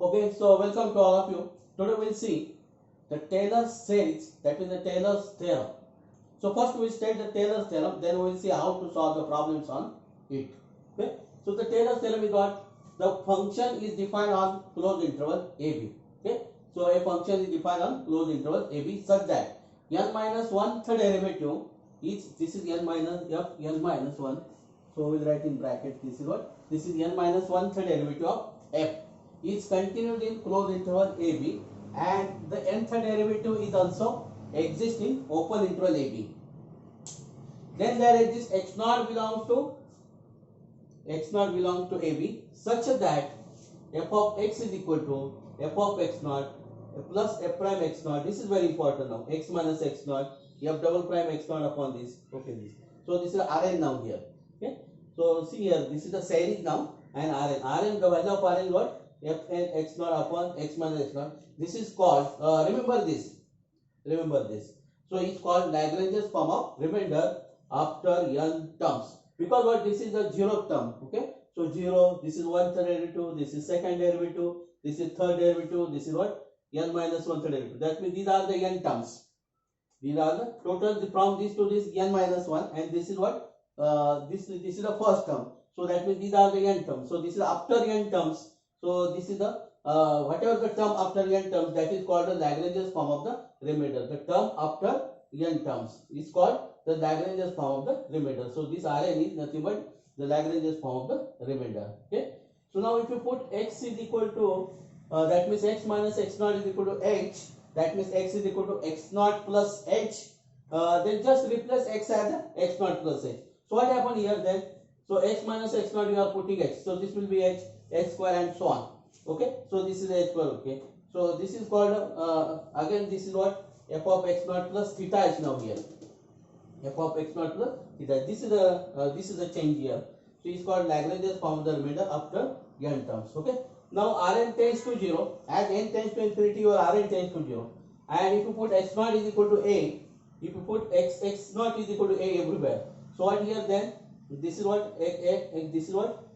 Okay, so welcome to all of you. Today we'll see the Taylor's series, that is the Taylor's theorem. So first we state the Taylor's theorem, then we will see how to solve the problems on it. Okay, so the Taylor's theorem is what? The function is defined on closed interval AB. Okay, so a function is defined on closed interval AB such that n minus 1 third derivative is, this is n minus n minus 1. So we will write in bracket, this is what? This is n minus 1 third derivative of f is continued in closed interval AB, and the nth derivative is also exists in open interval AB. Then there exists x naught belongs to AB such that f of x is equal to f of x naught plus f prime x naught. This is very important now. X minus x naught, f double prime x naught upon this. Okay, this. So this is Rn now here. Okay. So see here, this is the series now, and Rn, the value of Rn is what? F n x naught upon x minus x naught. This is called, remember this. So it's called Lagrange's form of remainder after n terms. Because what, this is the zeroth term. Okay. So 0, this is 1 third derivative, this is second derivative, this is third derivative, this is what? N minus 1 third derivative. That means these are the n terms. These are the total from this to this n minus 1, and this is what? This is the first term. So that means these are the n terms. So this is after n terms. So this is the whatever the term after n terms, that is called the Lagrange's form of the remainder. The term after n terms is called the Lagrange's form of the remainder. So this Rn is nothing but the Lagrange's form of the remainder. Okay. So now if you put x is equal to that means x minus x naught is equal to h. That means x is equal to x naught plus h. Then just replace x as x naught plus h. So what happened here then? So x minus x naught you are putting h. So this will be h, x square and so on. Okay. So this is h square. Okay. So this is called again this is what? F of x naught plus theta is now here. F of x naught plus theta. This is the change here. So it's called Lagrange's form of the remainder after n terms. Okay. Now Rn tends to 0. As n tends to infinity, your Rn tends to 0. And if you put x naught is equal to a, if you put x naught is equal to a everywhere. So what here then? This is what? This is what?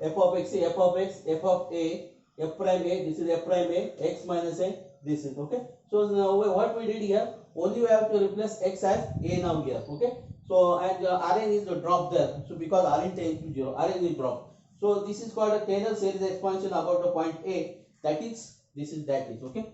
F of x, f of x, f of a, f prime a. This is f prime a, x minus a. This is okay. So now what we did here? Only we have to replace x as a now here. Okay. So and Rn is dropped there. So because Rn tends to 0, Rn is dropped. So this is called a Taylor series expansion about the point A. That is, okay.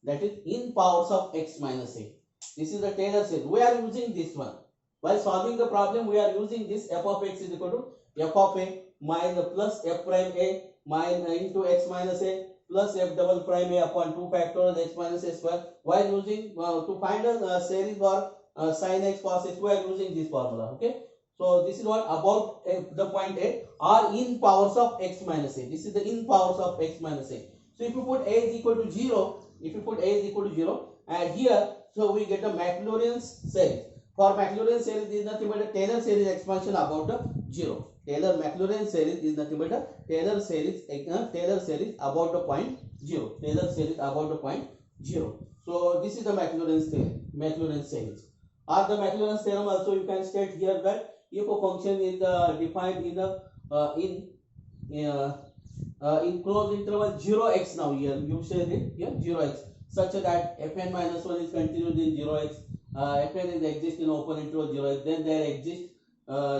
That is in powers of x minus a. This is the Taylor series. We are using this one while solving the problem. We are using this f of x is equal to f of a minus plus f prime a minus into x minus a plus f double prime a upon 2 factorial x minus a square. While using to find a series for sin x cos x, we are using this formula. Okay. So this is what about the point A are in powers of x minus a. This is the in powers of x minus a. So if you put a is equal to 0, and here, so we get a Maclaurin's series. For Maclaurin's series is nothing but a Taylor series expansion about the 0. Maclaurin series is nothing but a Taylor series about the point 0. So this is the Maclaurin series. Or the Maclaurin's theorem also you can state here that if a function is defined in closed interval 0x now here you say it here 0x such that fn minus 1 is continued in 0x, fn is exist in open interval 0x, then there exists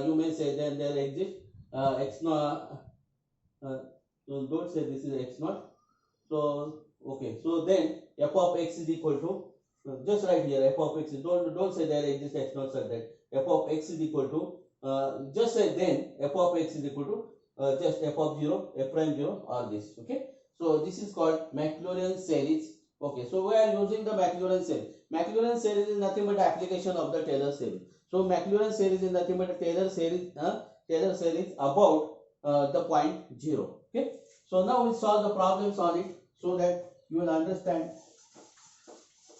you may say then there exists x naught, so don't say this is x naught. So okay, so then f of x is equal to just right here f of x is, don't say there exists x naught such that f of x is equal to just say then f of x is equal to just f of 0, f prime 0 or this. Okay. So this is called Maclaurin series. Okay. So we are using the Maclaurin series. Maclaurin series is nothing but application of the Taylor series. So Maclaurin series is nothing but a Taylor series about the point 0. Okay. So now we solve the problems on it so that you will understand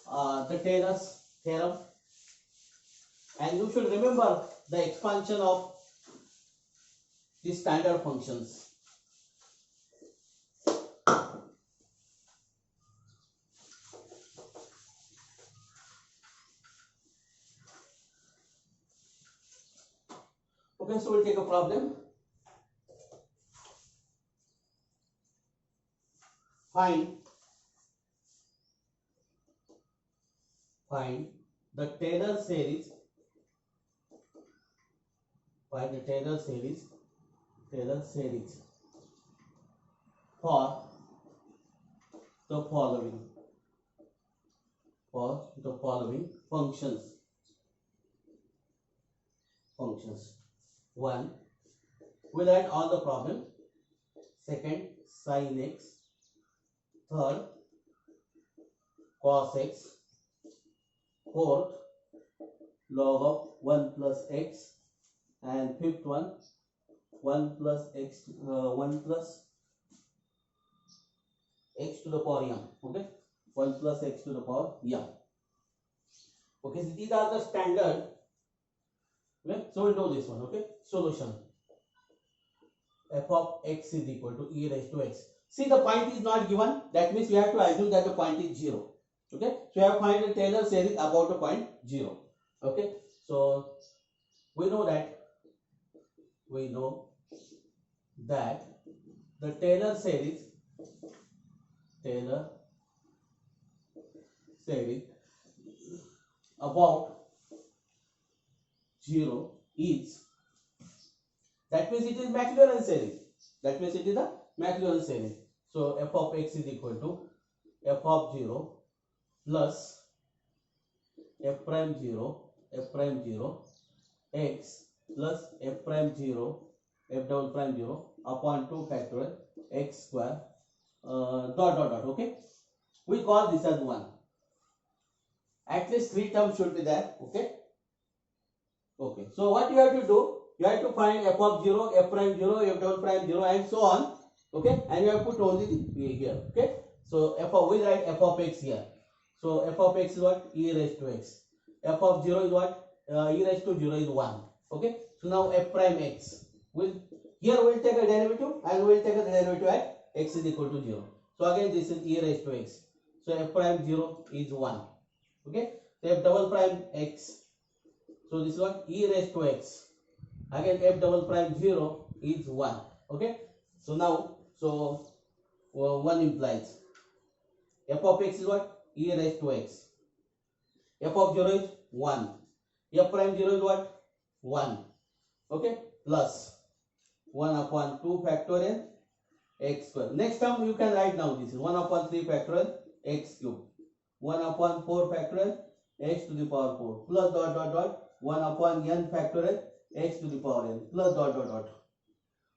the Taylor's theorem, and you should remember the expansion of the standard functions. Okay, so we'll take a problem. find find the Taylor series. Find the Taylor series for the following functions. 1. We'll write all the problem. Second, sin x. Third, cos x. Fourth, log of 1 plus x. And fifth one, 1 plus x to the power m. Okay, 1 plus x to the power m. Okay, so these are the standard. Okay, so we'll do this one. Okay, solution. F of x is equal to e raised to x. See, the point is not given. That means we have to assume that the point is 0. Okay, so we have to find the Taylor series about the point 0. Okay, so we know that the Taylor series about 0 is, that means it is Maclaurin series. That means it is the Maclaurin series. So f of x is equal to f of 0 plus f prime 0 x plus f prime 0 f double prime 0 upon 2 factorial x square dot. Okay, we call this as 1. At least 3 terms should be there. Okay, so what you have to do, you have to find f of 0, f prime 0, f double prime 0 and so on. Okay, and you have put only the here. Okay, so we write f of x here. So f of x is what? E raised to x. F of 0 is what? E raised to 0 is 1. Okay, so now f prime x. We'll take a derivative and we'll take a derivative at x is equal to 0. So again this is e raised to x. So f prime 0 is 1. Okay, so f double prime x. So this is what? E raised to x. Again f double prime 0 is 1. Okay, so now 1 implies f of x is what? E raised to x. F of 0 is 1. F prime 0 is what? 1. Okay, plus 1 upon 2 factorial x square. Next term you can write now, this is 1 upon 3 factorial x cube. 1 upon 4 factorial x to the power 4 plus dot 1 upon n factorial x to the power n plus dot.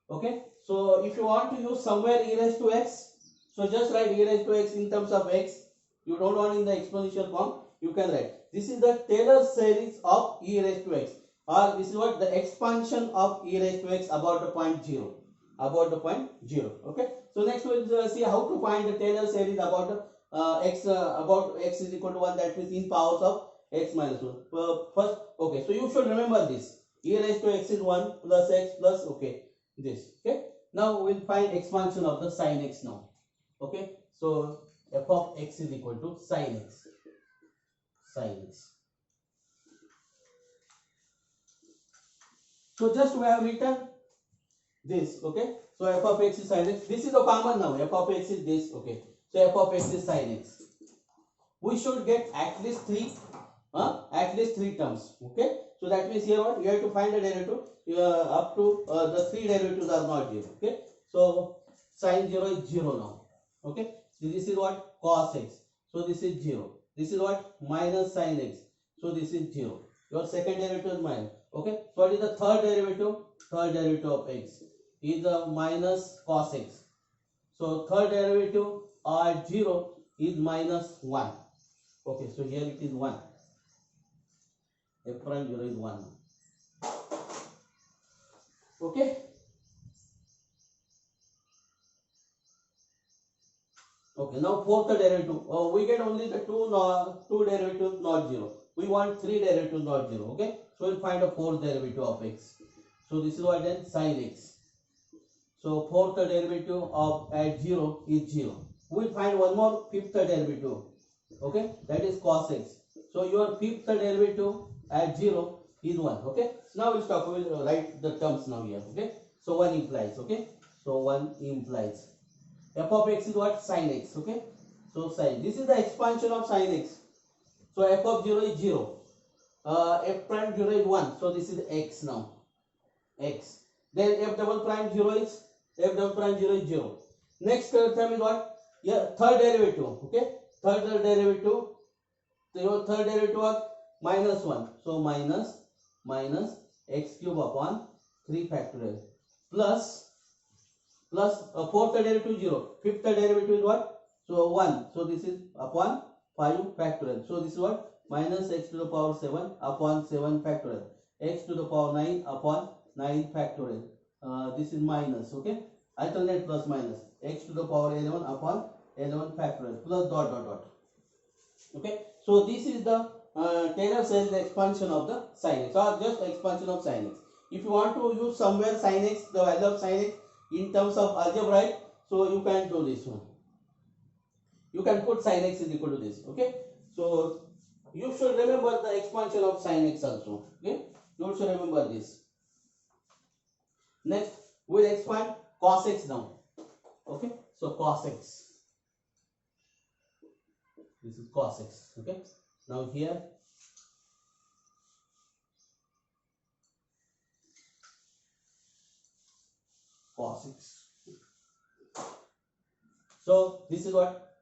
Okay, so if you want to use somewhere e raised to x, so just write e raised to x in terms of x. You don't want in the exponential form, you can write this is the Taylor series of e raised to x, or this is what? The expansion of e raised to x about the point 0. Okay, so next we will see how to find the Taylor series about x is equal to 1, that means in powers of x minus 1. First, okay, so you should remember this. E raised to x is 1 plus x plus, okay, this. Okay, now we'll find expansion of the sin x now. Okay, so f of x is equal to sin x. So just we have written this. Okay, so f of x is sin x. This is the common now. F of x is this. Okay, so f of x is sin x. We should get at least three terms. Okay, so that means here what? You have to find a derivative up to the 3 derivatives are not 0. Okay, so sin 0 is 0 now. Okay, so this is what? Cos x. So this is 0. This is what? Minus sin x. So this is 0. Your second derivative is minus. Okay, so what is the third derivative? Third derivative of x is minus cos x. So third derivative at 0 is minus 1. Okay, so here it is 1. F prime 0 is 1. Okay. Okay, now fourth derivative. We get only the two derivatives not 0. We want 3 derivatives not 0. Okay, so we'll find a fourth derivative of x. So this is what then? Sin x. So fourth derivative of at 0 is 0. We'll find one more fifth derivative. Okay, that is cos x. So your fifth derivative at 0 is 1. Okay, so now we'll stop. We'll write the terms now here. Okay, so 1 implies. Okay, so 1 implies f of x is what? Sin x. Okay, so sin, this is the expansion of sin x. So f of 0 is 0, f prime 0 is 1, so this is x now, x. Then f double prime 0 is, f double prime 0 is 0. Next term is what? Yeah, third derivative. Okay, third derivative. So your third derivative was minus 1, so minus x cube upon 3 factorial plus fourth derivative 0, fifth derivative is what? So 1, so this is upon 5 factorial. So this is what? Minus x to the power 7 upon 7 factorial, x to the power 9 upon 9 factorial. This is minus, okay? Alternate plus minus, x to the power 11 upon 11 factorial plus dot dot dot. Okay, so this is the Taylor series expansion of the sin x, or just expansion of sin x. If you want to use somewhere sin x, the value of sin x in terms of algebraic, so you can do this one. You can put sin x is equal to this. Okay, so you should remember the expansion of sin x also. Okay, you should remember this. Next, we'll expand cos x now. Okay, so cos x. This is cos x. Okay, now here cos x. So this is what?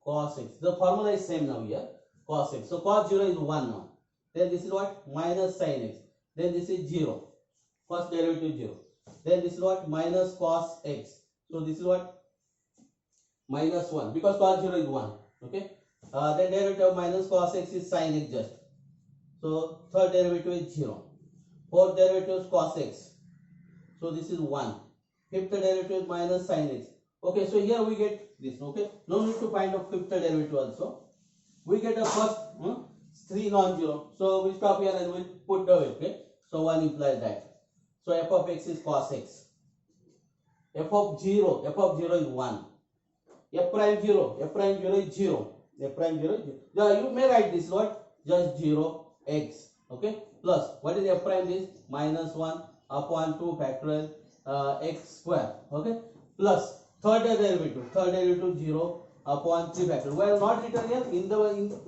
Cos x. The formula is same now here. Cos x. So cos 0 is 1 now. Then this is what? Minus sin x. Then this is 0. First derivative 0. Then this is what? Minus cos x. So this is what? Minus 1. Because cos 0 is 1. Okay. Then derivative of minus cos x is sin x just. So third derivative is 0. Fourth derivative is cos x. So this is 1. Fifth derivative is minus sin x. Okay, so here we get this. Okay, no need to find out fifth derivative also. We get a first 3 non-zero. So we stop here and we'll put the way. Okay, so 1 implies that. So f of x is cos x. F of 0 is 1. F prime 0 is 0. F prime 0 is 0. Yeah, you may write this what? Just 0 x. Okay, plus what is f prime is? Minus 1 upon 2 factorial x square. Okay, plus third derivative 0 upon 3 factorial. We have not written here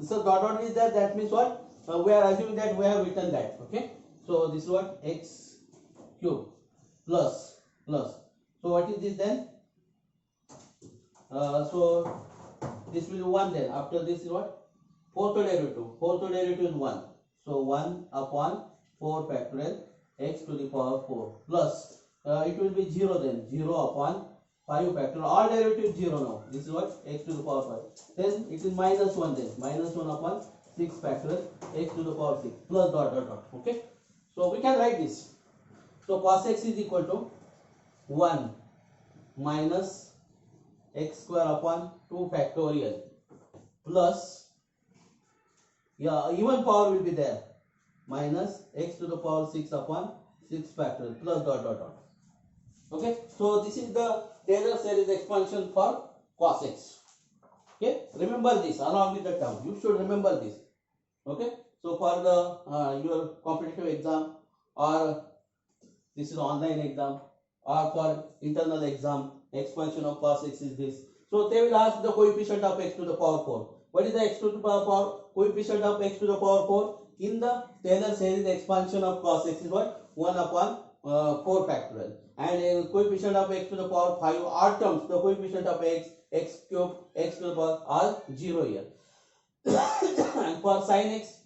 so dot dot is there. That means what? We are assuming that we have written that. Okay, so this is what? X cube plus. So what is this then? So this will be 1 then. After this is what? Fourth derivative is 1. So 1 upon 4 factorial x to the power 4 plus it will be 0 then. 0 upon 5 factorial. All derivative 0 now. This is what? X to the power 5. Then it is minus 1 then. Minus 1 upon 6 factorial x to the power 6 plus dot dot dot. Okay. So we can write this. So cos x is equal to 1 minus x square upon 2 factorial plus, yeah, even power will be there, minus x to the power 6 upon 6 factorial plus dot dot dot. Okay, so this is the Taylor series expansion for cos x. Okay, remember this along with the term. You should remember this. Okay, so for the your competitive exam, or this is online exam, or for internal exam, expansion of cos x is this. So they will ask the coefficient of x to the power 4. What is the x to the power coefficient of x to the power 4? In the Taylor series expansion of cos x is what? 1 upon 4 factorial. And coefficient of x to the power 5 odd terms, the coefficient of x cube, x to the power are 0 here. And for sin x,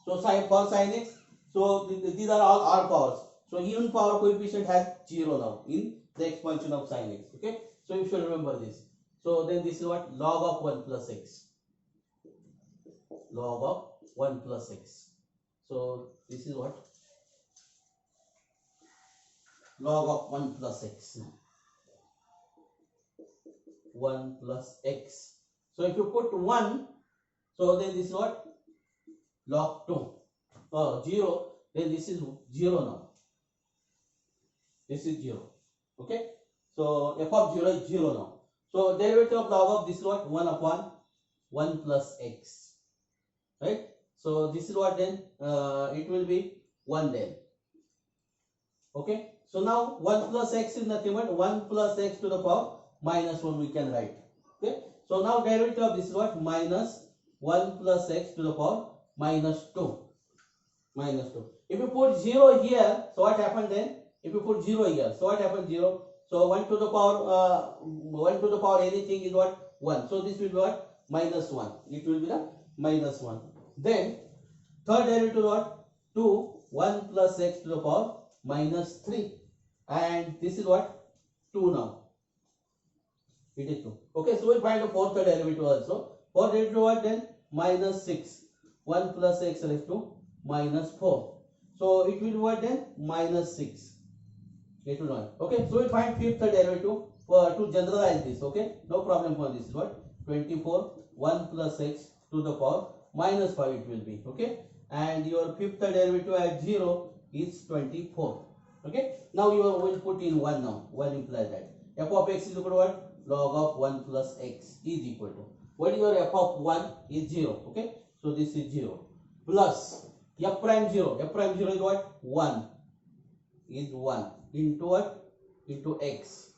so for sin x, so these are all odd powers. So even power coefficient has 0 now in the expansion of sin x. Okay, so you should remember this. So then this is what? Log of 1 plus x. Log of 1 plus x. So this is what? Log of 1 plus x. 1 plus x. So if you put 1, so then this is what? Log 2. 0, then this is 0 now. This is 0. Okay. So f of 0 is 0 now. So derivative of log of this is what? 1 upon 1 plus x. Right. So this is what then? It will be 1 then. Okay. So now 1 plus x is nothing but 1 plus x to the power minus 1 we can write. Okay, so now derivative of this is what? Minus 1 plus x to the power minus 2. Minus 2. If you put 0 here, so what happened then? If you put 0 here, so what happened? 0. So 1 to the power 1 to the power anything is what? 1. So this will be what? Minus 1. It will be the minus 1. Then third derivative what? 2 1 plus x to the power minus 3. And this is what? 2 now. It is 2. Okay, so we'll find the fourth derivative also. Fourth derivative what then? Minus 6. 1 plus x raised to minus 4. So it will be what then? Minus 6. It will not. Okay, so we'll find fifth derivative to generalize this. Okay, no problem for this. What? 24 1 plus x to the power minus 5 it will be. Okay, and your fifth derivative at 0 is 24. Okay, now you will put in 1 now. 1 implies that f of x is equal to what? Log of 1 plus x is equal to what? Your f of 1 is 0. Okay, so this is 0 plus f prime 0. F prime 0 is what? 1 is 1 into what? Into x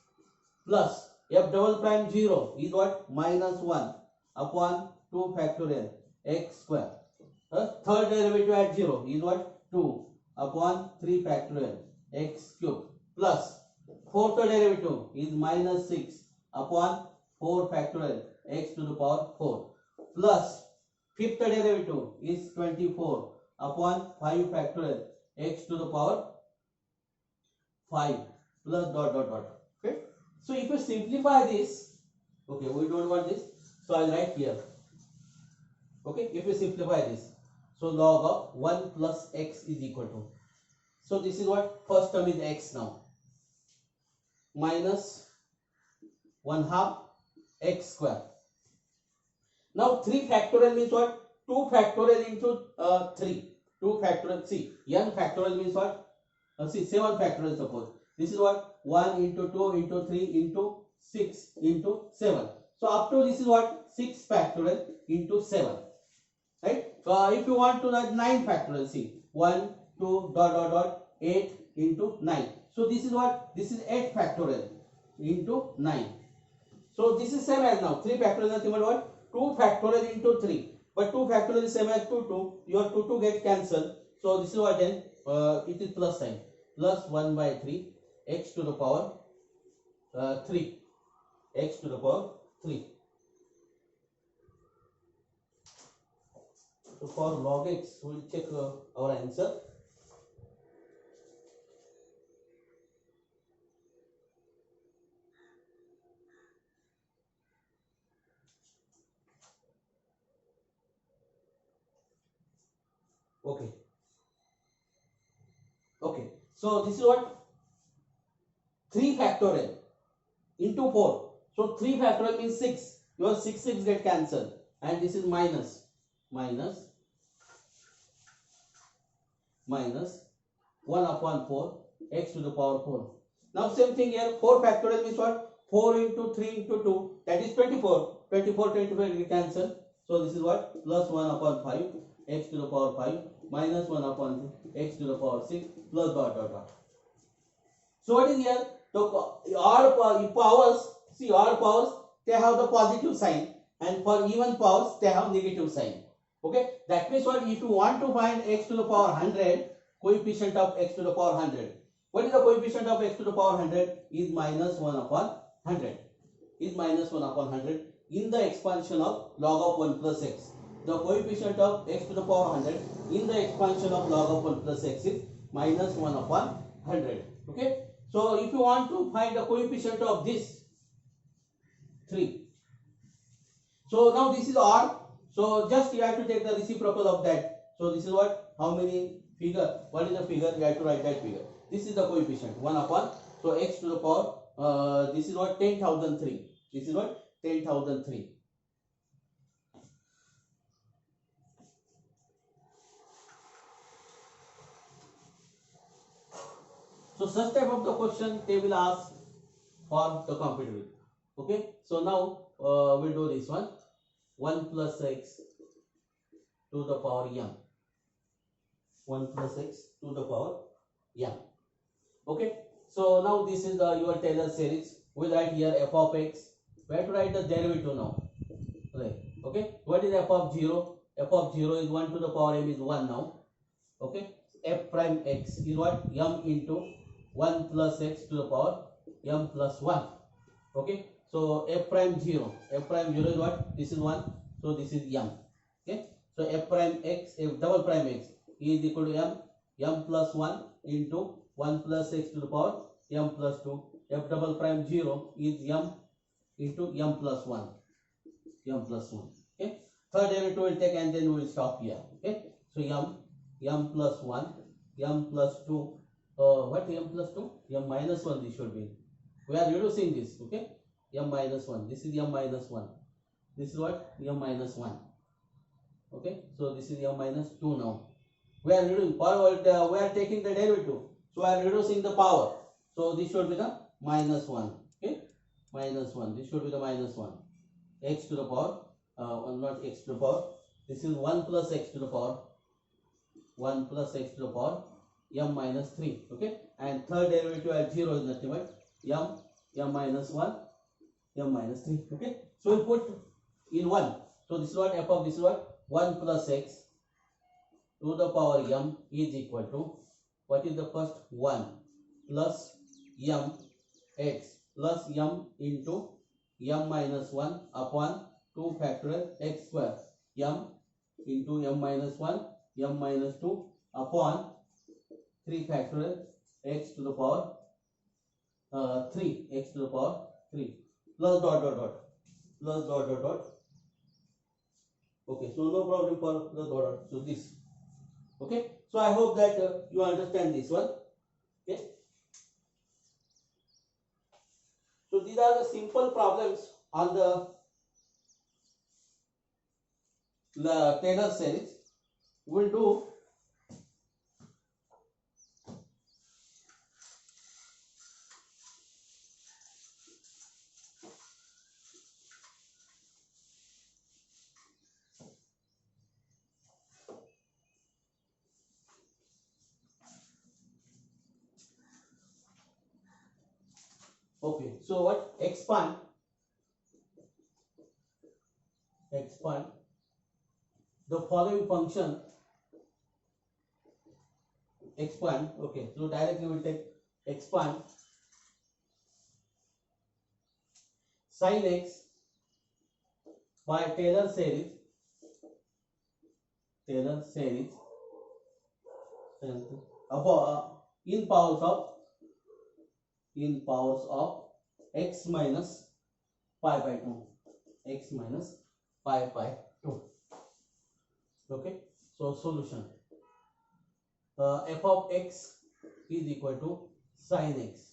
plus f double prime 0 is what? Minus 1 upon 2 factorial x square. Third derivative at 0 is what? 2 upon 3 factorial x cube plus fourth derivative is minus 6 upon 4 factorial x to the power 4 plus fifth derivative is 24 upon 5 factorial x to the power 5 plus dot dot dot. Okay, so if you simplify this, okay, we don't want this, so I'll write here. Okay, if you simplify this, so log of 1 plus x is equal to, so this is what? First term is x now, minus 1 half x square. Now 3 factorial means what? 2 factorial into 3. 2 factorial, see, n factorial means what? See, 7 factorial suppose. This is what? 1 into 2 into 3 into 6 into 7. So up to this is what? 6 factorial into 7. Right? If you want to write 9 factorial, see, 1, 2, dot dot dot, 8 into 9. So this is what? This is 8 factorial into 9. So this is same as now. 3 factorial is nothing but what? 2 factorial into 3. But 2 factorial is same as 2, 2. Your 2 get cancelled. So this is what then? It is plus sign. Plus 1 by 3 x to the power 3. X to the power 3. So for log x, we will check our answer. Okay. Okay. So this is what? 3 factorial into 4. So 3 factorial means 6. Your 6 get cancelled. And this is minus 1 upon 4 x to the power 4. Now same thing here. 4 factorial means what? 4 into 3 into 2. That is 24. 24 get cancelled. So this is what? Plus 1 upon 5 x to the power 5 minus 1 upon x to the power 6 plus dot dot dot. So what is here? The odd powers, see, odd powers, they have the positive sign, and for even powers they have negative sign. Okay, that means what? If you want to find x to the power 100, coefficient of x to the power 100, what is the coefficient of x to the power 100? Is minus 1 upon 100. Is minus 1 upon 100 in the expansion of log of 1 plus x. The coefficient of x to the power 100 in the expansion of log of 1 plus x is minus 1 upon 100. Okay. So if you want to find the coefficient of this 3. So now this is odd. So just you have to take the reciprocal of that. So this is what? How many figure? What is the figure? You have to write that figure. This is the coefficient 1 upon. So x to the power. This is what? 10,003. This is what? 10,003. So such type of the question they will ask for the competitive. Okay. So now we'll do this one. 1 plus x to the power m. 1 plus x to the power m. Okay. So now this is the your Taylor series. we'll write here f of x. We have to write the derivative now. Right. Okay. What is f of 0? F of 0 is 1 to the power m is 1 now. Okay. F prime x is what? M into 1 plus x to the power m plus 1. Okay. So f prime 0. F prime 0 is what? This is 1. So this is m. Okay. So f prime x, f double prime x is equal to m plus 1 into 1 plus x to the power m plus 2. F double prime 0 is m into m plus 1. M plus 1. Okay. Third derivative will take and then we will stop here. Okay. So m plus 1, m plus 2. What m plus 2? M minus 1 this should be. We are reducing this. Okay. M minus 1. This is m minus 1. This is what? M minus 1. Okay. So this is m minus 2 now. We are reducing power. We are taking the derivative. So we are reducing the power. So this should be the minus 1. Okay. Minus 1. This should be the minus 1. X to the power, not x to the power. This is 1 plus x to the power. 1 plus x to the power m minus 3. Okay. And third derivative at 0 is nothing but m minus 1, m minus 3. Okay. So we put in 1. So this is what f of this is what? 1 plus x to the power m is equal to, what is the first? 1 plus m x plus m into m minus 1 upon 2 factorial x square, m into m minus 1, m minus 2 upon 3 factorial x to the power 3, x to the power 3, plus dot dot dot, plus dot dot dot. Okay, so no problem for the dot dot. So this. Okay, so I hope that you understand this one. Okay, so these are the simple problems on the Taylor series. We'll do okay. So what? Expand the following function. Expand. Okay. So directly we will take expand sin x by Taylor series. Above in powers of x minus pi by 2. X minus pi by 2. Okay. So solution. F of x is equal to sin x.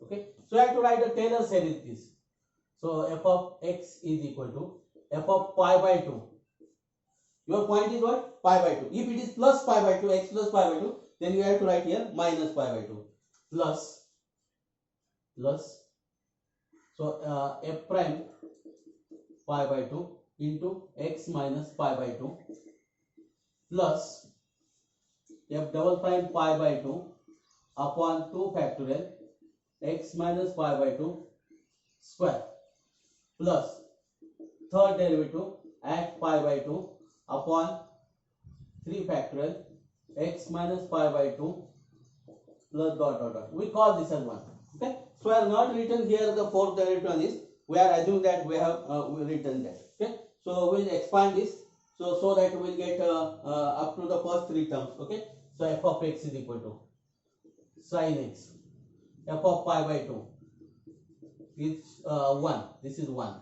Okay. So I have to write the Taylor series this. So f of x is equal to f of pi by 2. Your point is what? Pi by 2. If it is plus pi by 2, x plus pi by 2, then you have to write here minus pi by 2. Plus. So f prime pi by 2 into x minus pi by 2 plus f double prime pi by 2 upon 2 factorial x minus pi by 2 square plus third derivative at pi by 2 upon 3 factorial x minus pi by 2 plus dot dot dot. We call this as 1. Okay. So I have not written here the fourth derivative on this. We are assuming that we have written that. Okay. So we'll expand this so that we'll get up to the first 3 terms. Okay. So f of x is equal to sin x. F of pi by 2 is 1. This is 1.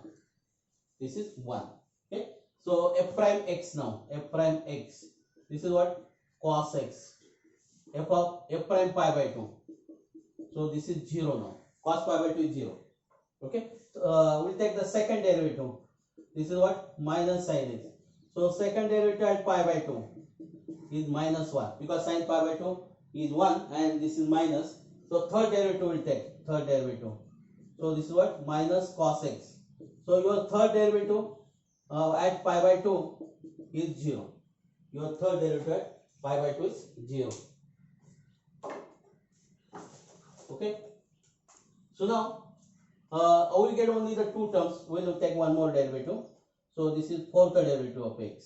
This is 1. Okay. So f prime x now. F prime x. This is what? Cos x. F prime pi by 2. So this is 0 now. Cos pi by 2 is 0. Okay. We'll take the second derivative. This is what? Minus sin x. So second derivative at pi by 2 is minus 1 because sin pi by 2 is 1 and this is minus. So third derivative will take. Third derivative. So this is what? Minus cos x. So your third derivative at pi by 2 is 0. Your third derivative at pi by 2 is 0. Okay. So now we get only the two terms. We will take one more derivative. So this is fourth derivative of x.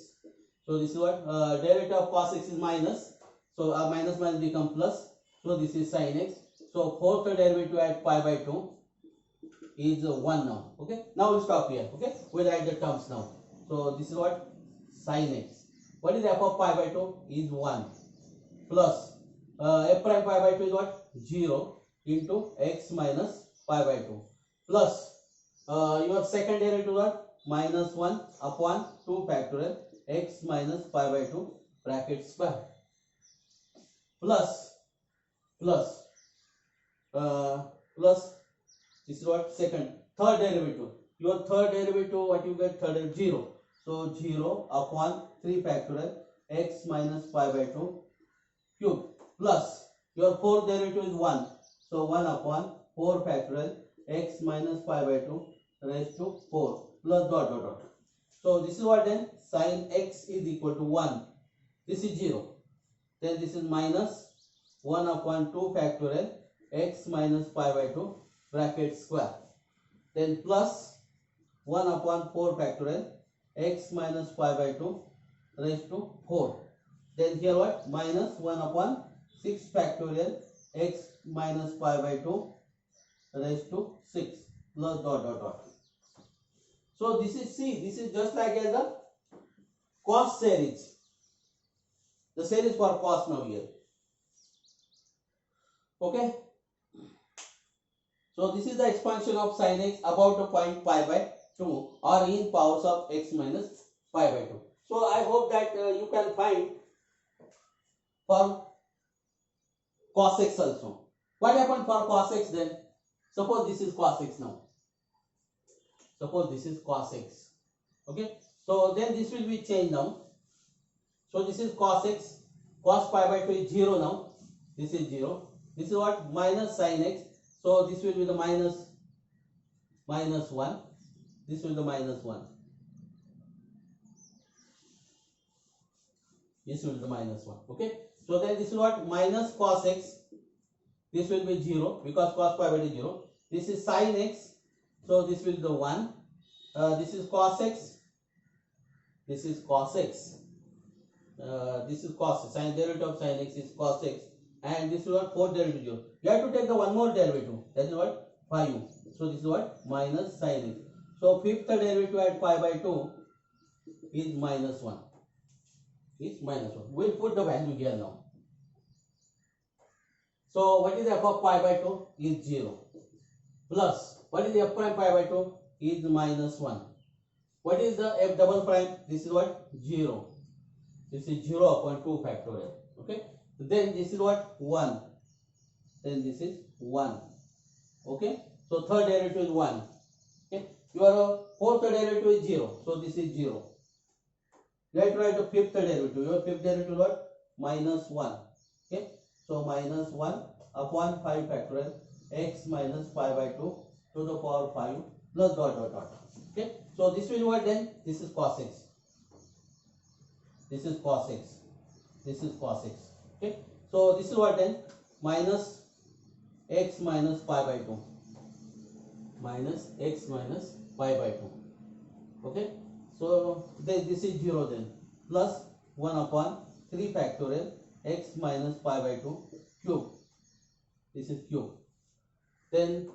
So this is what derivative of cos x is minus. So minus minus become plus. So this is sin x. So fourth derivative at pi by 2 is 1 now. Okay. Now we'll stop here. Okay. We'll write the terms now. So this is what sin x. What is f of pi by 2 is 1 plus f prime pi by 2 is what 0 into x minus pi by 2 plus your second derivative what minus 1 upon 2 factorial x minus pi by 2 bracket square plus plus this is what second third derivative. Your third derivative what you get third is 0. So 0 upon 3 factorial x minus pi by 2 cube plus your fourth derivative is 1. So 1 upon 4 factorial x minus pi by 2 raised to 4 plus dot dot dot. So this is what then sin x is equal to 1. This is 0. Then this is minus 1 upon 2 factorial x minus pi by 2 bracket square. Then plus 1 upon 4 factorial x minus pi by 2 raised to 4. Then here what minus 1 upon 6 factorial x minus pi by 2 raised to 6 plus dot dot dot. So this is this is just like as a cos series. The series for cos now here. Okay. So this is the expansion of sin x about the point pi by 2 or in powers of x minus pi by 2. So I hope that you can find for cos x also. What happened for cos x then? Suppose this is cos x now. Suppose this is cos x. Okay. So then this will be changed now. So this is cos x. Cos pi by 2 is 0 now. This is 0. This is what minus sin x. So this will be the minus 1. This will be the minus 1. This will be the minus 1. Okay. So then this is what minus cos x. This will be 0 because cos pi by 2 is 0. This is sin x. So this will be the 1. This is cos x. This is cos x. This is cos x. Sin derivative of sin x is cos x. And this is what fourth derivative. You have to take the one more derivative. That is what 5. So this is what minus sin x. So fifth derivative at pi by 2 is minus 1. Is minus 1. We'll put the value here now. So what is f of pi by 2 is 0. Plus what is f prime pi by 2 is minus 1. What is the f double prime? This is what 0. This is 0 upon 2 factorial. Okay. Then this is what 1. Then this is 1. Okay. So third derivative is 1. Okay. Your fourth derivative is 0. So this is 0. You have to write the fifth derivative. Your fifth derivative is what? Minus 1. Okay. So minus 1 upon 5 factorial x minus pi by 2 to the power 5 plus dot dot dot. Okay. So this will be what then? This is cos x. This is cos x. This is cos x. Okay. So this is what then? Minus x minus pi by 2. Minus x minus pi by 2. Okay. So this is 0 then. Plus 1 upon 3 factorial x minus pi by 2 cube. This is cube. Then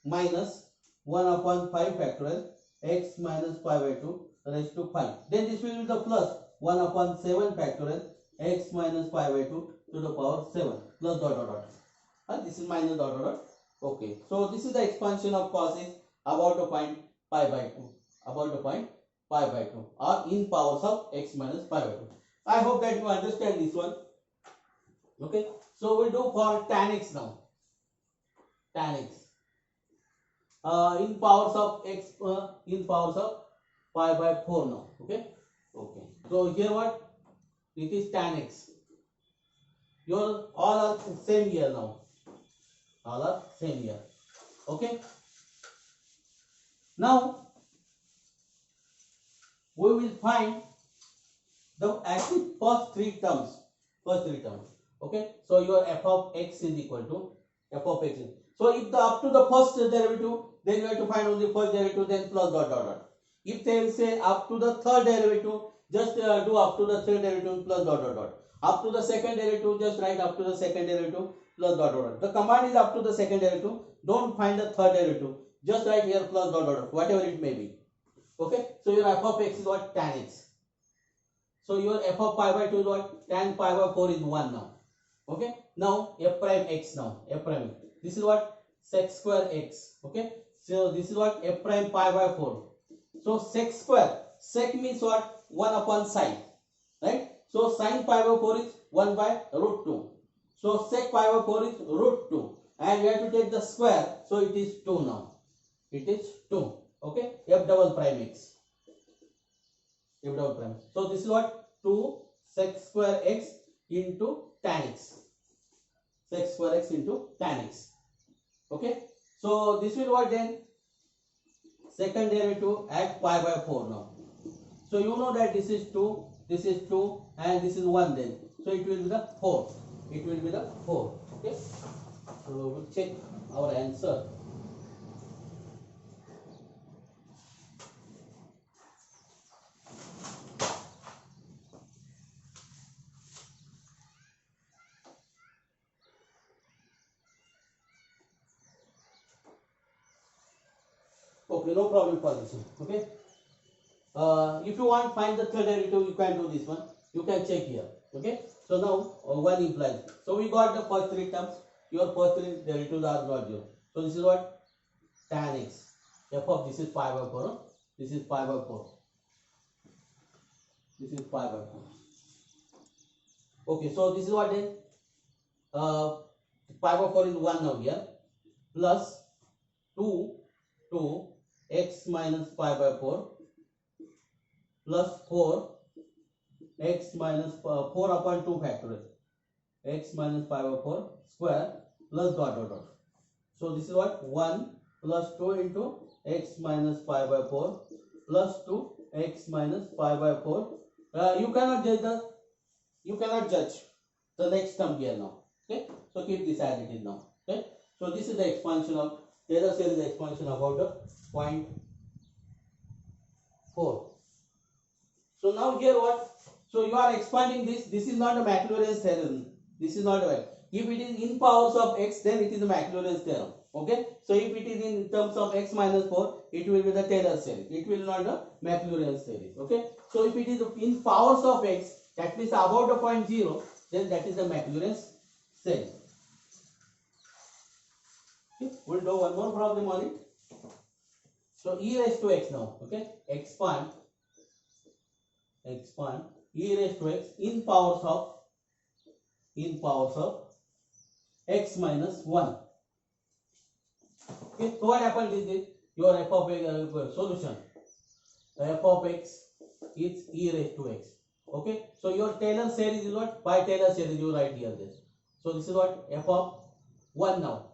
minus 1 upon 5 factorial x minus pi by 2 raised to 5. Then this will be the plus 1 upon 7 factorial x minus pi by 2 to the power 7 plus dot dot dot. And this is minus dot dot dot. Okay. So this is the expansion of cos x about the point pi by 2. About the point pi by 2 or in powers of x minus pi by 2. I hope that you understand this one. Okay. So we do for tan x now. Tan x. In powers of x in powers of pi by 4 now. Okay. Okay. So here what? It is tan x. Your all are same here now. All are same here. Okay. Now we will find the actually first three terms. Okay. So your f of x is equal to f of x. So if the up to the first derivative, then you have to find only first derivative, then plus dot dot dot. If they will say up to the third derivative, just do up to the third derivative plus dot dot dot. Up to the second derivative, just write up to the second derivative plus dot dot dot. The command is up to the second derivative. Don't find the third derivative. Just write here plus dot dot dot, whatever it may be. Okay. So your f of x is what? Tan x. So your f of pi by 2 is what? Tan pi by 4 is 1 now. Okay. Now f prime x now. F prime. This is what? Sec square x. Okay. So this is what? F prime pi by 4. So sec square. Sec means what? 1 upon sine. Right. So sine pi by 4 is 1 by root 2. So sec pi by 4 is root 2. And we have to take the square. So it is 2 now. It is 2. Okay. F double prime x. F double prime. So this is what? 2 sec square x into tan x. Sec square x into tan x. Okay. So this will what then? Second derivative at pi by 4 now. So you know that this is 2, this is 2 and this is 1 then. So it will be the 4. It will be the 4. Okay. So we will check our answer. Okay, no problem for this one. Okay. If you want find the third derivative, you can do this one. You can check here. Okay. So now 1 implies. So we got the first three terms. Your first three derivatives are not 0. So this is what? Tan x. F of this is pi by 4. This is pi by 4. This is pi by 4. Okay. So this is what then? Pi by 4 is 1 now here. Plus 2 x minus pi by 4 plus 4 x minus 4 upon 2 factorial x minus pi by 4 square plus dot dot dot. So this is what? 1 plus 2 into x minus pi by 4 plus 2 x minus pi by 4. You cannot judge the next term here now. Okay. So keep this as it is now. Okay. So this is the expansion of Taylor series expansion about the point 4. So now here what? So you are expanding this. This is not a Maclaurin's theorem. This is not a. If it is in powers of x, then it is a Maclaurin's theorem. Okay. So if it is in terms of x minus 4, it will be the Taylor series. It will not the Maclaurin's series. Okay. So if it is in powers of x, that means about the point 0, then that is the Maclaurin's series. Okay. We'll do one more problem on it. So e raised to x now. Okay. Expand e raised to x in powers of x minus 1. Okay, so what happened is this, your f of x solution. The f of x is e raised to x. Okay, so your Taylor series is what? By Taylor series you write here this. So this is what? F of 1 now.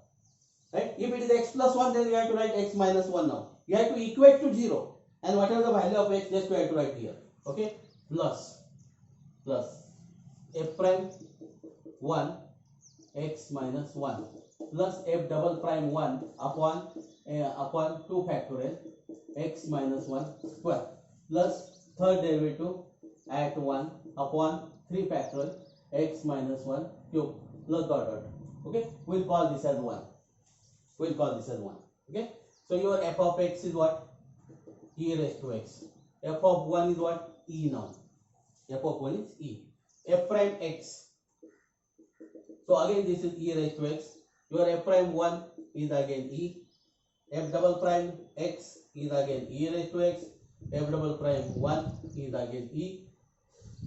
Right? If it is x plus 1, then you have to write x minus 1 now. You have to equate to 0. And whatever the value of x, just you have to write here. Okay, plus f prime 1 x minus 1 plus f double prime 1 upon 2 factorial x minus 1 square plus third derivative at 1 upon 3 factorial x minus 1 cube plus dot dot. Okay, we'll call this as 1. Okay, so your f of x is what? E raised to x. F of 1 is what? E now. F of 1 is E. F prime x. So again this is e raised to x. Your f prime 1 is again e. F double prime x is again e raised to x. F double prime 1 is again e.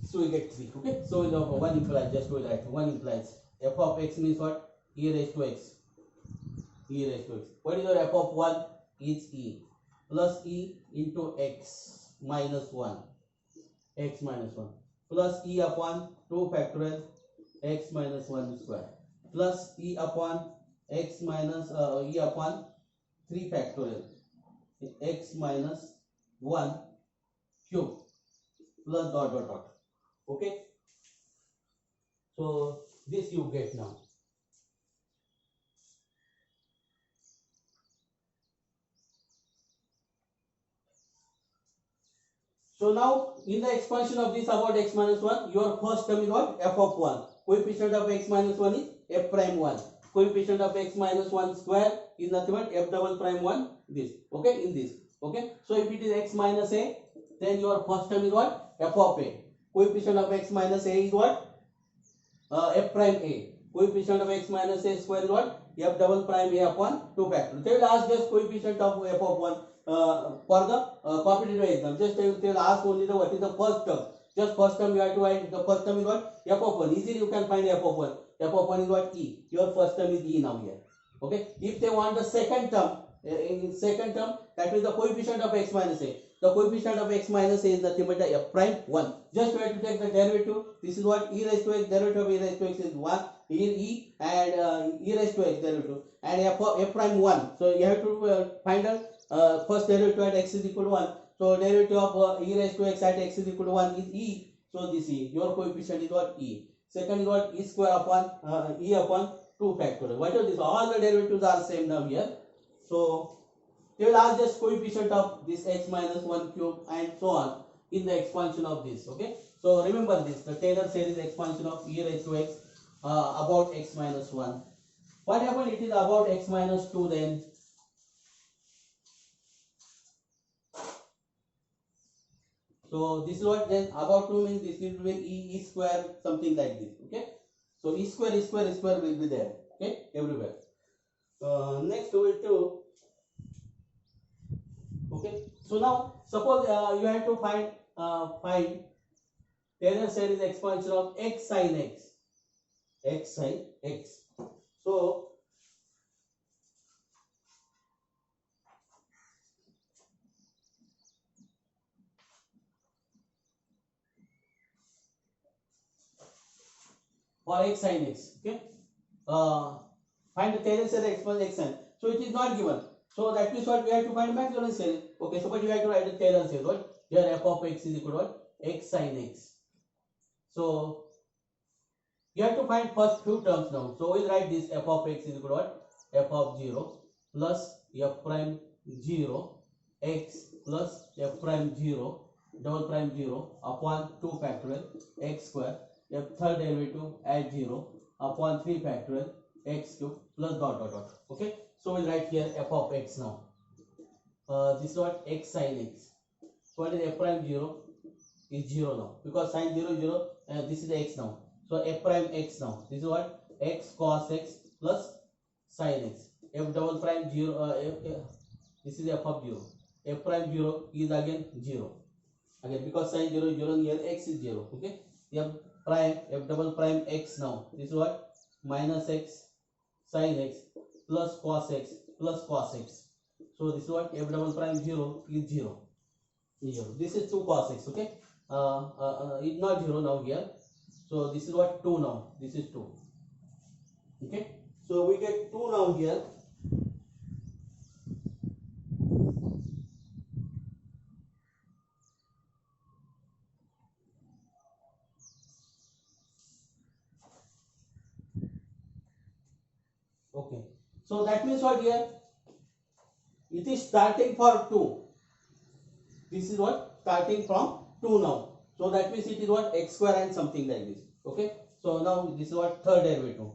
So we get 3. Okay. So the 1 implies, just do that. 1 implies f of x means what? E raised to x. E raised to x. What is your f of 1? Is e plus e into x minus 1. X minus 1 plus e upon 2 factorial x minus 1 square plus e upon x minus e upon 3 factorial x minus 1 cube plus dot dot dot. Okay. So this you get now. So now in the expansion of this about x minus 1, your first term is what? F of 1. Coefficient of x minus 1 is f prime 1. Coefficient of x minus 1 square is nothing but f double prime 1, this. Okay, in this. Okay, so if it is x minus a, then your first term is what? F of a. Coefficient of x minus a is what? F prime a. Coefficient of x minus a square is what? F double prime a upon 2 factorial. They will ask just coefficient of f of 1 for the competitive exam. Just they will ask only the what is the first term. Just first term you have to write. The first term is what? F of 1. Easily you can find f of 1. F of 1 is what? E. Your first term is E now here. Okay. If they want the second term, in second term, that is the coefficient of x minus a. The coefficient of x minus a is nothing but the f prime 1. Just we have to take the derivative. This is what? E raised to x, derivative of e raised to x is 1. E and e raised to x derivative. And f prime 1. So you have to find out first derivative at x is equal to 1. So derivative of e raised to x at x is equal to 1 is e. So this e. Your coefficient is what? E. Second is what? E square upon e upon 2 factorial. What is this? All the derivatives are same now here. So they will ask just coefficient of this x minus 1 cube and so on in the expansion of this. Okay. So remember this, the Taylor series expansion of e raised to x about x minus 1. What happened? It is about x minus 2 then. So this is what then about 2 means this will be e square something like this. Okay. So e square will be there. Okay, everywhere. Next we will do. Okay, so now suppose you have to find Taylor series expansion of x sin x. So for x sin x, okay, find the Taylor series expansion x sin. So it is not given. So that means what we have to find Maxwell series. Okay, so but you have to write the Taylor series. What here f of x is equal to what? X sin x. So you have to find first few terms now. So we'll write this f of x is equal to what? F of 0 plus f prime 0 x plus f prime 0 double prime 0 upon 2 factorial x square, f third derivative at 0 upon 3 factorial x cube plus dot dot dot. Okay, so we'll write here f of x now. This is what? X sin x. So what is f prime 0 is 0 now, because sin 0 is 0, this is x now. So f prime x now. This is what? X cos x plus sin x. F double prime 0, this is f of 0. F prime 0 is again 0. Again, because sin 0 is 0, here x is 0. Okay. F double prime x now. This is what? Minus x sin x plus cos x plus cos x. So this is what? F double prime 0 is 0. This is 2 cos x. Okay. It's not 0 now here. So this is what? 2 now. This is 2. Okay. So we get 2 now here. Okay. So that means what here? It is starting for 2. This is what? Starting from 2 now. So that means it is what? X square and something like this. Okay. So now this is what? Third derivative.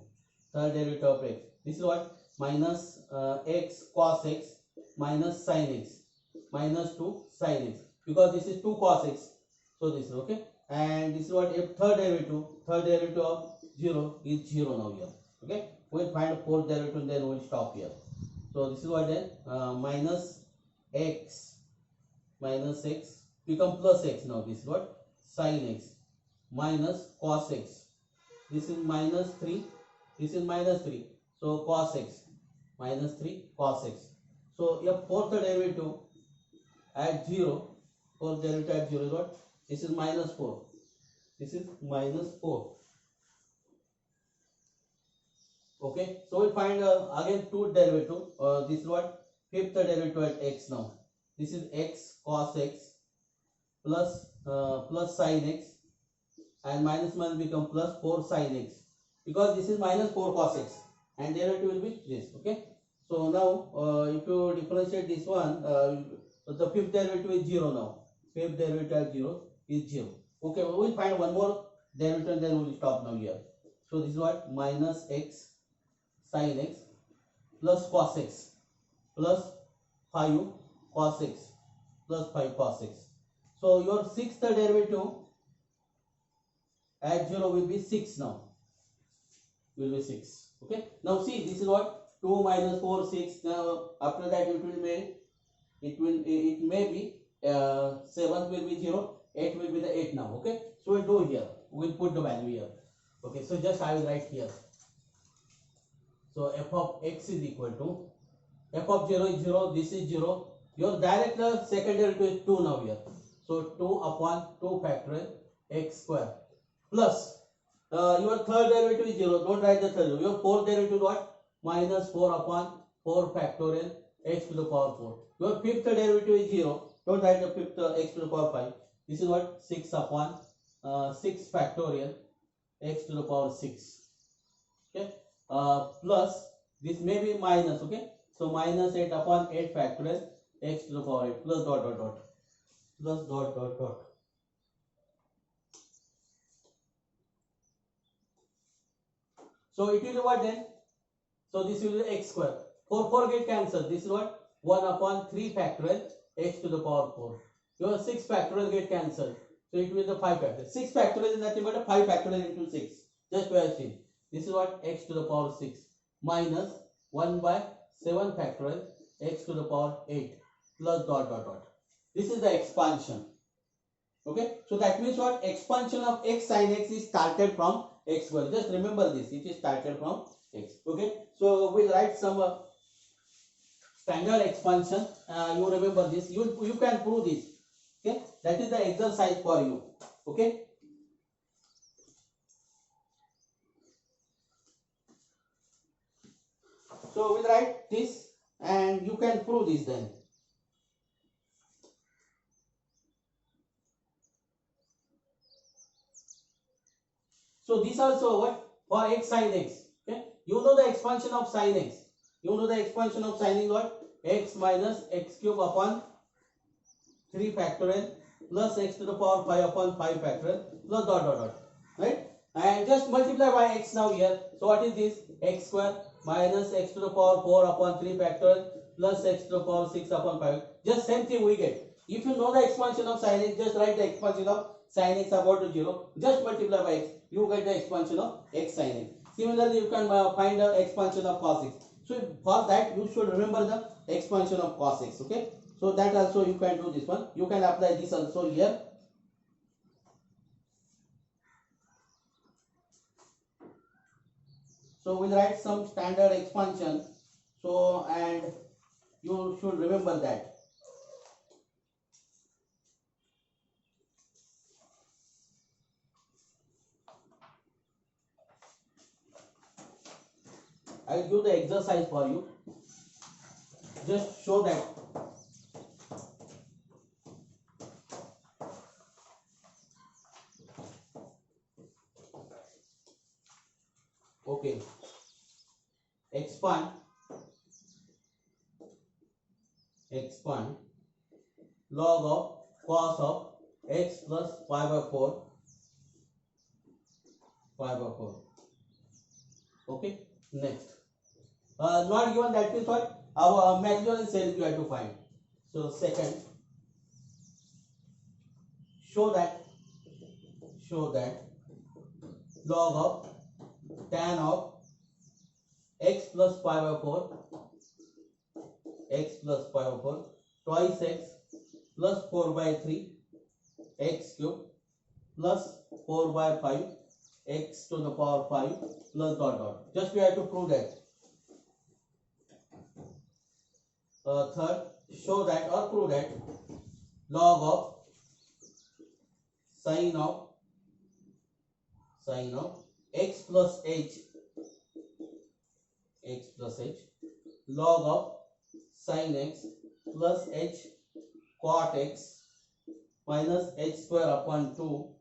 Third derivative of x. This is what? Minus x cos x minus sin x minus 2 sin x. Because this is 2 cos x. So this is okay. And this is what? If third derivative of 0 is 0 now here. Okay. We'll find the fourth derivative and then we'll stop here. So this is what then? Minus x become plus x now. This is what? Sin x minus cos x. This is minus 3. This is minus 3. So cos x minus 3 cos x. So your fourth derivative at 0. Fourth derivative at 0 is what? This is minus 4. This is minus 4. Okay. So we'll find again two derivative. This is what? Fifth derivative at x now. This is x cos x plus plus sin x, and minus become plus 4 sin x, because this is minus 4 cos x and derivative will be this. Okay. So now if you differentiate this one, the fifth derivative is 0 now. Fifth derivative at 0 is 0. Okay, we will find one more derivative and then we will stop now here. So this is what? Minus x sin x plus cos x plus 5 cos x plus 5 cos x. So your sixth derivative at 0 will be 6 now. Will be 6. Okay. Now see, this is what? 2 minus 4, 6. Now after that it may be 7th will be 0, 8 will be the 8 now. Okay. So we'll do here. We'll put the value here. Okay. So just I will write here. So f of x is equal to f of 0 is 0. This is 0. Your direct second derivative is 2 now here. So 2 upon 2 factorial x square plus your third derivative is 0. Don't write the third. Your fourth derivative is what? Minus 4 upon 4 factorial x to the power 4. Your fifth derivative is 0. Don't write the fifth x to the power 5. This is what? 6 upon 6 factorial x to the power 6. Okay. Plus this may be minus. Okay. So minus 8 upon 8 factorial x to the power 8 plus dot dot dot plus dot dot dot. So it will be what then? So this will be x square. 4 get cancelled. This is what? 1 upon 3 factorial x to the power 4. Your 6 factorial get cancelled. So it will be the 5 factorial. 6 factorial is nothing but a 5 factorial into 6. Just to have seen. This is what? X to the power 6 minus 1 by 7 factorial x to the power 8 plus dot dot dot. This is the expansion. Okay. So that means what? Expansion of x sin x is started from x square. Just remember this. It is started from x. Okay. So we'll write some standard expansion. You remember this. You can prove this. Okay. That is the exercise for you. Okay. So we'll write this and you can prove this then. So this also what? For x sin x. Okay. You know the expansion of sin x. You know the expansion of sin x what? X minus x cube upon 3 factorial plus x to the power 5 upon 5 factorial plus dot dot dot. Right? And just multiply by x now here. So what is this? X square minus x to the power 4 upon 3 factorial plus x to the power 6 upon 5. Just same thing we get. If you know the expansion of sin x, just write the expansion of sin x about to 0. Just multiply by x. You get the expansion of x sin x. Similarly, you can find the expansion of cos x. So for that, you should remember the expansion of cos x. Okay. So that also you can do this one. You can apply this also here. So we'll write some standard expansion. So and you should remember that. I will do the exercise for you. Just show that. Okay. Expand log of cos of x plus pi by 4 pi by 4. Okay. Next. Not given, that means what? Our maximum self you have to find. So second, show that log of tan of x plus pi by 4 twice x plus 4 by 3 x cube plus 4 by 5 x to the power 5 plus dot dot. Just we have to prove that. Third, show that or prove that log of sin of x plus h log of sin x plus h cot x minus h square upon 2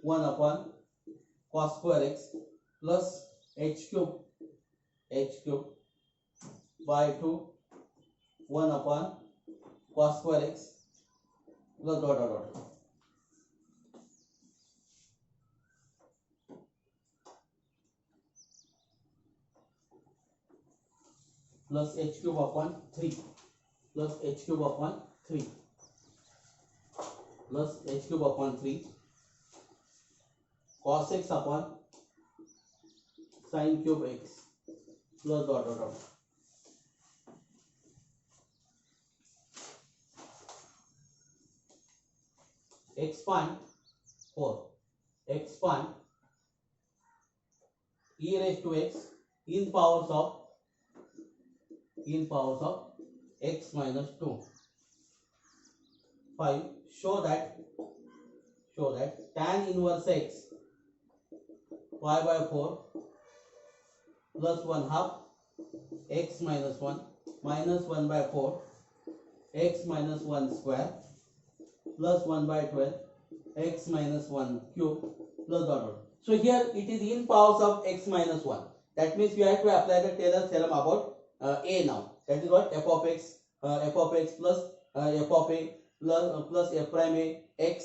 1 upon cos square x plus h cube by 2 1 upon cos square x plus dot dot dot plus h cube upon 3 plus h cube upon 3 plus h cube upon 3 cos x upon sin cube x plus dot dot dot expand 4 expand e raised to x in powers of x minus 2. 5 show that tan inverse x pi by 4 plus 1 half x minus 1 minus 1 by 4 x minus 1 square plus 1 by 12 x minus 1 cube plus dot dot. So here it is in powers of x minus 1. That means we have to apply the Taylor's theorem about a now. That is what f of x plus f of a plus f prime a x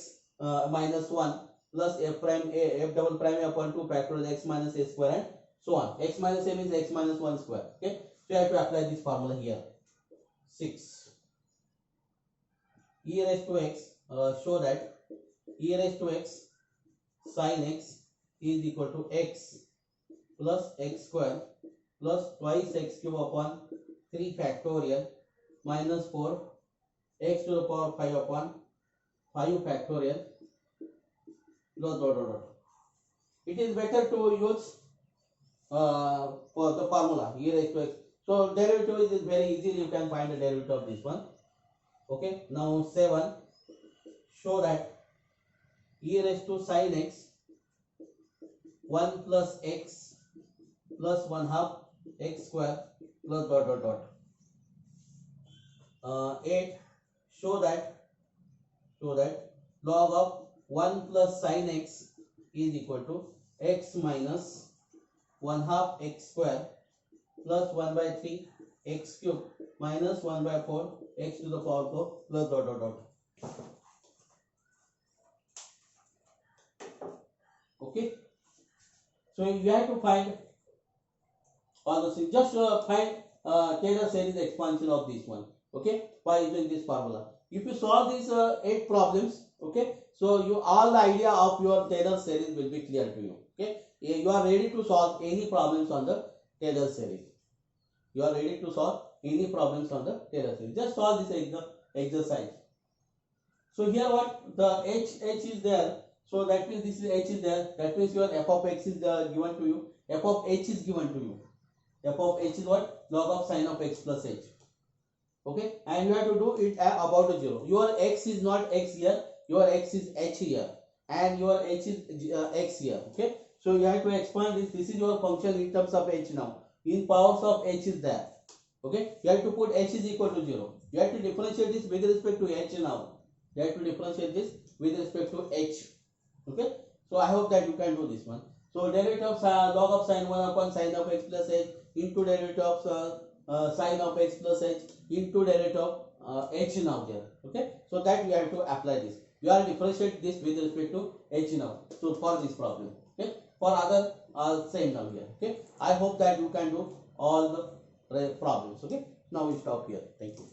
minus 1 plus f prime a f double prime a upon 2 factorial x minus a square and so on. X minus a means x minus 1 square. Okay, so you have to apply this formula here. 6 e raised to x show that e raised to x sin x is equal to x plus x square plus twice x cube upon 3 factorial minus 4 x to the power 5 upon 5 factorial plus dot dot dot. It is better to use for the formula e raised to x. So derivative is very easily, you can find the derivative of this one. Okay, now 7 show that e raised to sin x 1 plus x plus 1 half x square plus dot dot dot. 8 show that log of 1 plus sin x is equal to x minus 1 half x square plus 1 by 3 x cube minus 1 by 4 x to the power 4 plus dot dot dot. Okay, so you have to find all the things. Just find Taylor series expansion of this one. Okay, by using this formula. If you solve these 8 problems, okay, so you all the idea of your Taylor series will be clear to you. Okay, you are ready to solve any problems on the Taylor series. You are ready to solve any problems on the Taylor series. Just solve this exercise. So here what the h is there. So that means this is h is there. That means your f of x is given to you. F of h is given to you. F of h is what? Log of sin of x plus h. Okay, and you have to do it about the 0. Your x is not x here. Your x is h here, and your h is x here. Okay, so you have to expand this. This is your function in terms of h now. In powers of h is there. Okay, you have to put h is equal to 0. You have to differentiate this with respect to h now. You have to differentiate this with respect to h. Okay, so I hope that you can do this one. So derivative of log of sin 1 upon sin of x plus h into derivative of sin of x plus h into derivative of h now there. Okay, so that you have to apply this. You are differentiate this with respect to h now. So for this problem, okay, for other same now here. Okay, I hope that you can do all the problems. Okay, now we stop here. Thank you.